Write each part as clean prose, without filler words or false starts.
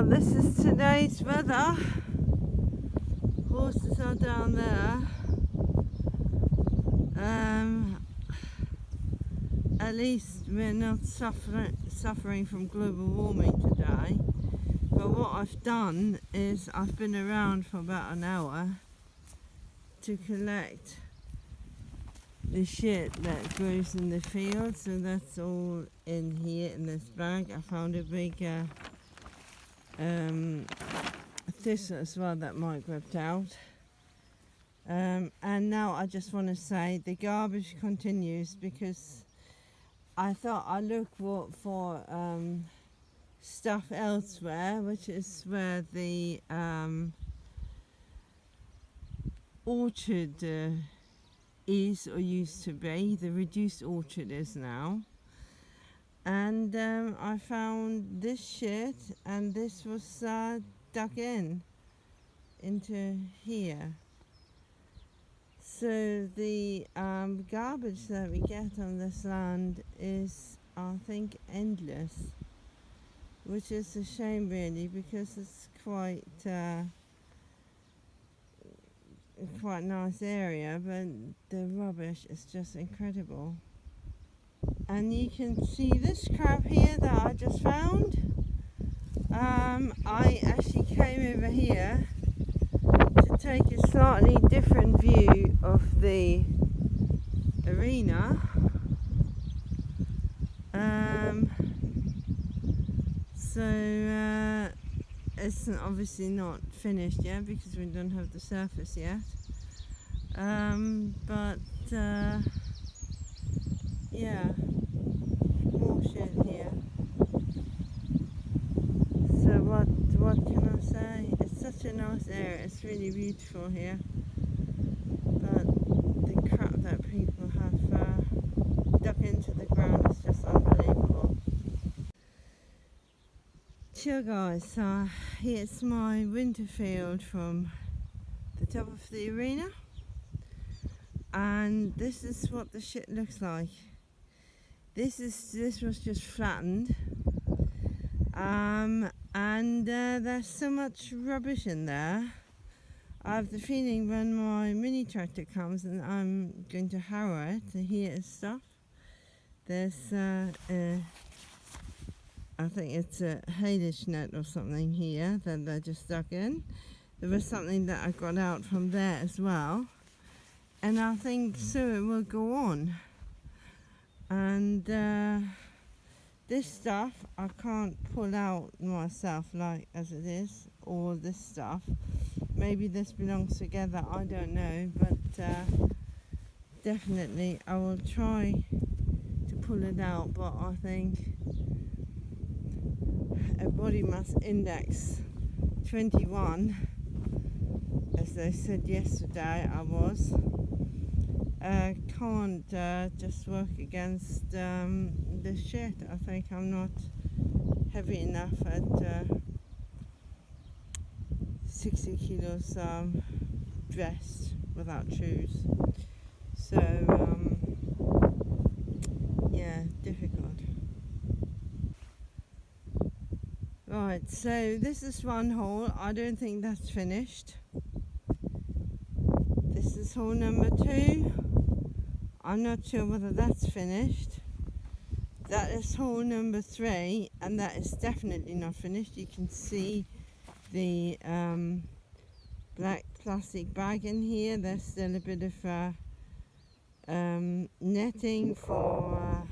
this is today's weather. Horses are down there. At least we're not suffering from global warming today. But what I've done is I've been around for about an hour to collect the shit that grows in the field. So that's all in here in this bag. I found a big thistle as well that Mike ripped out. And now I just want to say the garbage continues, because I thought I'd look for stuff elsewhere, which is where the orchard is, or used to be. The reduced orchard is now. And I found this shit, and this was dug into here. So the garbage that we get on this land is, I think, endless, which is a shame really, because it's quite nice area, but the rubbish is just incredible. And you can see this crap here that I just found. I actually came over here to take a slightly different view of the arena. So it's obviously not finished yet because we don't have the surface yet. But yeah, more shit here. So what can I say? It's such a nice area. It's really beautiful here. But the crap that people have dug into the ground is just unbelievable. Sure guys, here's my winter field from the top of the arena. And this is what the shit looks like. This was just flattened. And there's so much rubbish in there. I have the feeling when my mini tractor comes and I'm going to harrow it, to hear stuff. There's I think it's a haylage net or something here that they just dug in. There was something that I got out from there as well. And I think so it will go on. And this stuff I can't pull out myself like as it is, all this stuff. Maybe this belongs together, I don't know, but definitely I will try to pull it out, but I think a body mass index 21, as they said yesterday I was, can't just work against the shit. I think I'm not heavy enough at 60 kilos dressed without shoes. So yeah, difficult. Right, so this is one hole. I don't think that's finished. This is hole number 2. I'm not sure whether that's finished. That is hole number 3, and that is definitely not finished. You can see the black plastic bag in here. There's still a bit of netting for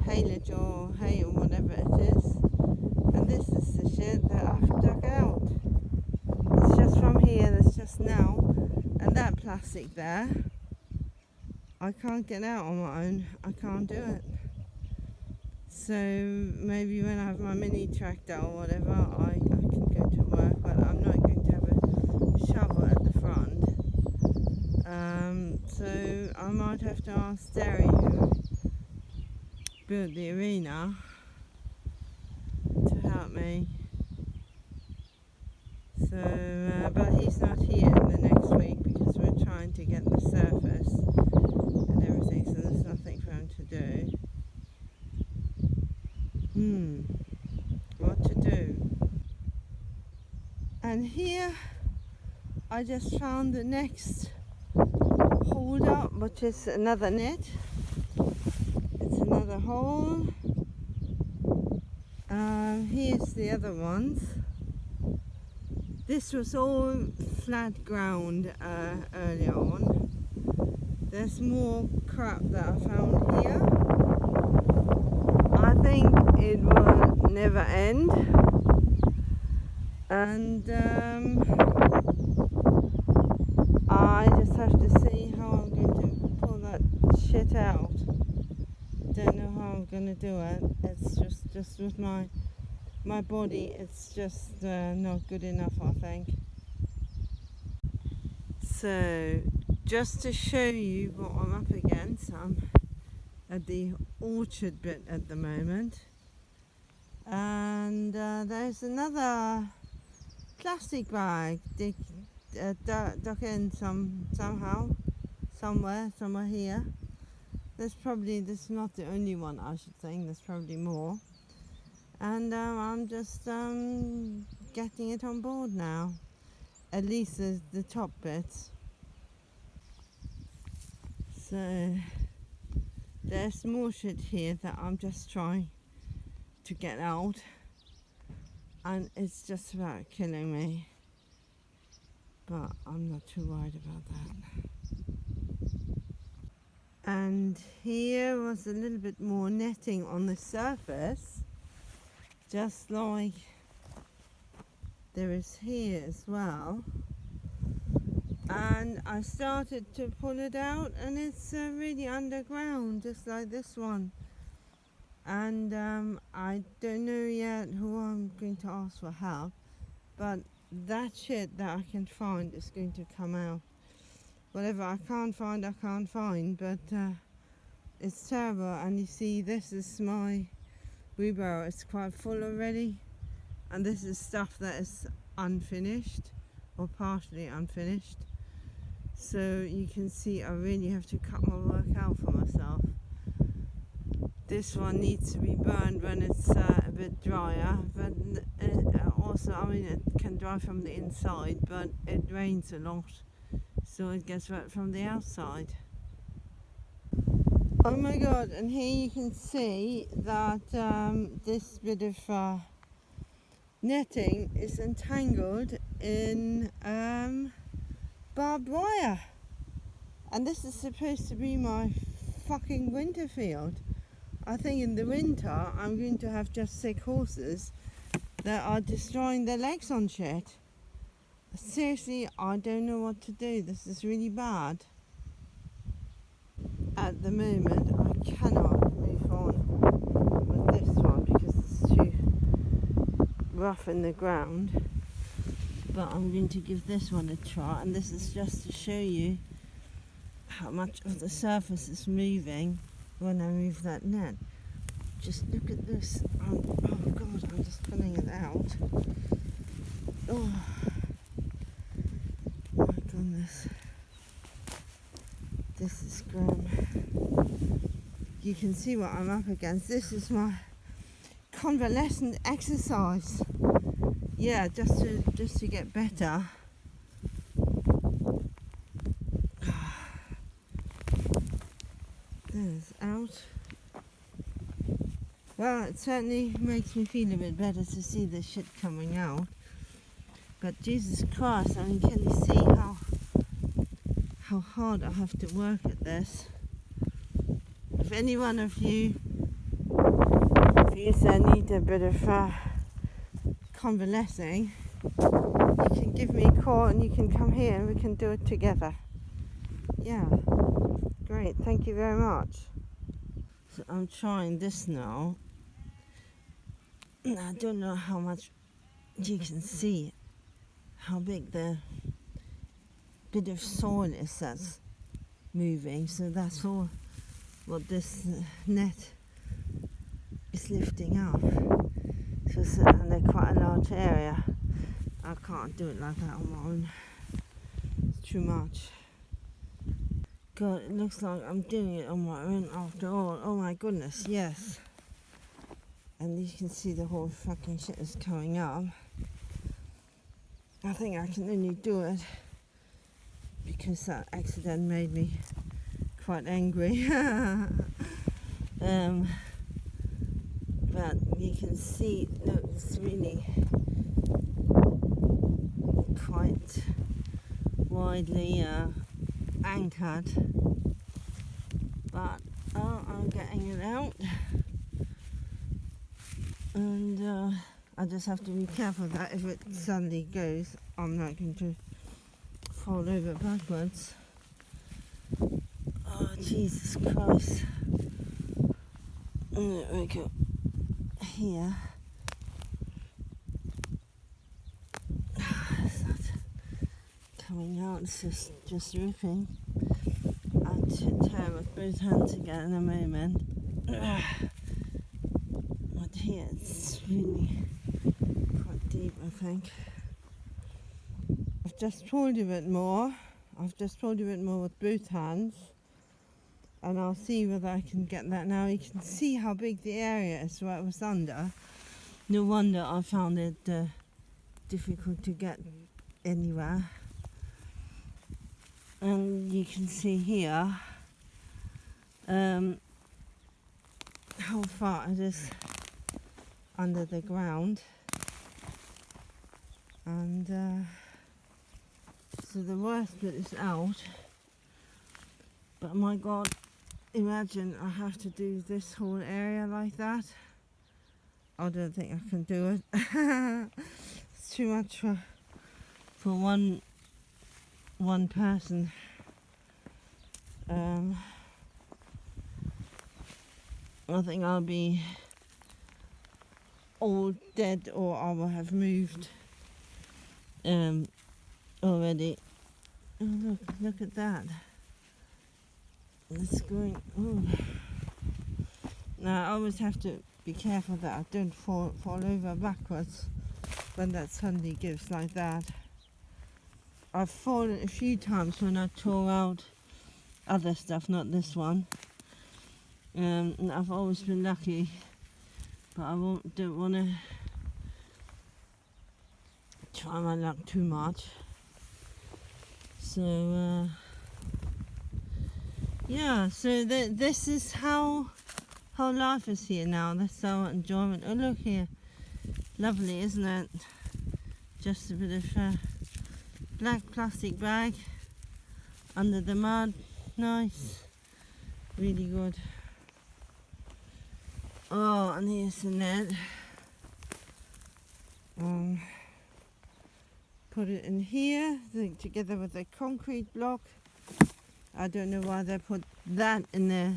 haylage or hay or whatever it is. And this is the shit that I've dug out. It's just from here, that's just now. And that plastic there, I can't get out on my own. I can't do it. So maybe when I have my mini tractor or whatever, I can go to work, but I'm not going to have a shovel at the front. So I might have to ask Derry, who built the arena, to help me. So, but he's not here in the next week because we're trying to get the surface and everything, so there's nothing for him to do. What to do? And here I just found the next hold up, which is another net. It's another hole. Here's the other ones. This was all flat ground earlier on. There's more crap that I found here. I think it will never end. And I just have to see how I'm going to pull that shit out. Don't know how I'm going to do it. It's just with my body, it's just not good enough, I think. So, just to show you what I'm up against, I'm at the orchard bit at the moment. And there's another plastic bag duck in somehow, somewhere here. This is not the only one, I should think. There's probably more. And I'm just getting it on board now. At least the top bits. So there's more shit here that I'm just trying to get out. And it's just about killing me. But I'm not too worried about that. And here was a little bit more netting on the surface, just like there is here as well. And I started to pull it out, and it's really underground, just like this one. And I don't know yet who I'm going to ask for help, but that shit that I can find is going to come out. Whatever I can't find, but it's terrible. And you see, this is my wheelbarrow. It's quite full already, and this is stuff that is unfinished or partially unfinished. So you can see I really have to cut my work out for myself. This one needs to be burned when it's a bit drier, but also, I mean, it can dry from the inside, but it rains a lot, so it gets wet from the outside. Oh my god, and here you can see that this bit of netting is entangled in barbed wire. And this is supposed to be my fucking winter field. I think in the winter I'm going to have just sick horses that are destroying their legs on shit. Seriously, I don't know what to do. This is really bad. At the moment I cannot move on with this one because it's too rough in the ground. But I'm going to give this one a try, and this is just to show you how much of the surface is moving when I move that net. Just look at this. Oh god, I'm just pulling it out. Oh my goodness. This is grim. You can see what I'm up against. This is my convalescent exercise. Yeah, just to get better. There's out. Well, it certainly makes me feel a bit better to see this shit coming out. But Jesus Christ, I mean, can you see how hard I have to work at this? If any one of you feels I need a bit of convalescing, you can give me a call and you can come here and we can do it together. Yeah, great, thank you very much. So I'm trying this now. I don't know how much you can see, how big the bit of soil is that's moving. So that's all what this net is lifting up. So it's under quite a large area. I can't do it like that on my own. It's too much. God, it looks like I'm doing it on my own after all. Oh my goodness, yes. And you can see the whole fucking shit is coming up. I think I can only do it because that accident made me quite angry. But you can see, look, it's really quite widely anchored. But I'm getting it out, and I just have to be careful that if it suddenly goes, I'm not going to fall over backwards. Oh, Jesus Christ. There we go. Here. It's not coming out, it's just ripping. I should tear with both hands again in a moment. But here it's really quite deep, I think. I've just pulled a bit more. With both hands. And I'll see whether I can get that now. You can see how big the area is where it was under. No wonder I found it difficult to get anywhere. And you can see here how far it is under the ground. And so the worst bit is out. But my God, imagine I have to do this whole area like that. I don't think I can do it. It's too much for one person. I think I'll be all dead, or I will have moved already. Oh, look at that. It's going. Ooh. Now I always have to be careful that I don't fall over backwards when that suddenly gives like that. I've fallen a few times when I tore out other stuff, not this one. And I've always been lucky, but I don't want to try my luck too much. So yeah, so this is how life is here now. That's our enjoyment. Oh, look here, lovely, isn't it? Just a bit of black plastic bag under the mud. Nice, really good. Oh, and here's the net. Put it in here together with the concrete block. I don't know why they put that in there.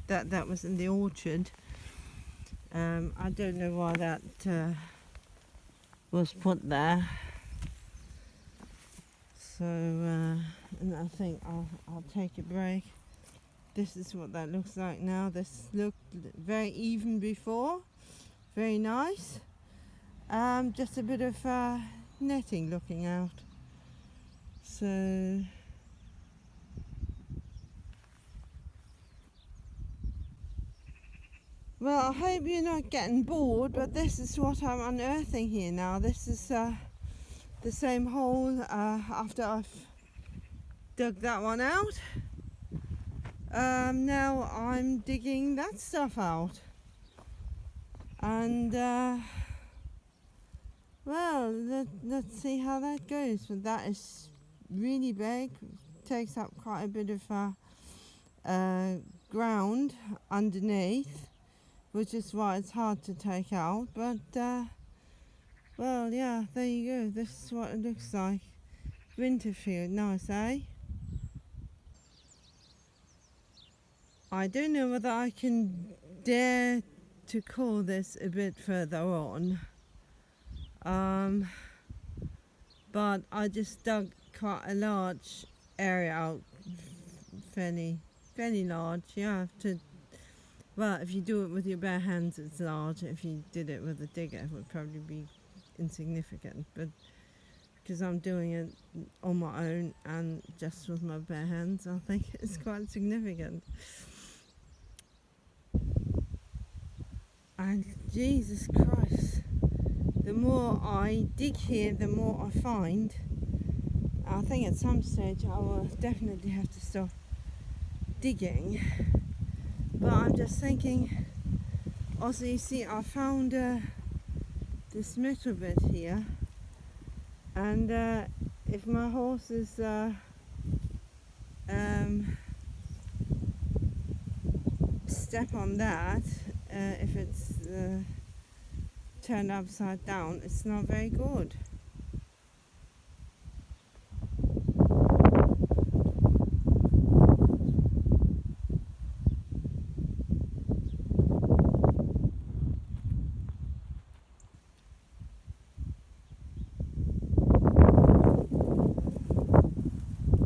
That was in the orchard. I don't know why that was put there. So, and I think I'll take a break. This is what that looks like now. This looked very even before. Very nice. Just a bit of netting looking out. So, well, I hope you're not getting bored, but this is what I'm unearthing here now. This is the same hole after I've dug that one out. Now I'm digging that stuff out. And well, let's see how that goes. But that is really big. Takes up quite a bit of ground underneath, which is why it's hard to take out. But well, yeah, there you go. This is what it looks like. Winterfield, nice, eh? I don't know whether I can dare to call this a bit further on. But I just dug quite a large area out, fairly large. You have to, well, if you do it with your bare hands, it's large. If you did it with a digger, it would probably be insignificant. But because I'm doing it on my own and just with my bare hands, I think it's quite significant. And Jesus Christ, the more I dig here, the more I find. I think at some stage I will definitely have to stop digging, but I'm just thinking, also you see I found this metal bit here, and if my horses step on that, if it's turned upside down, it's not very good.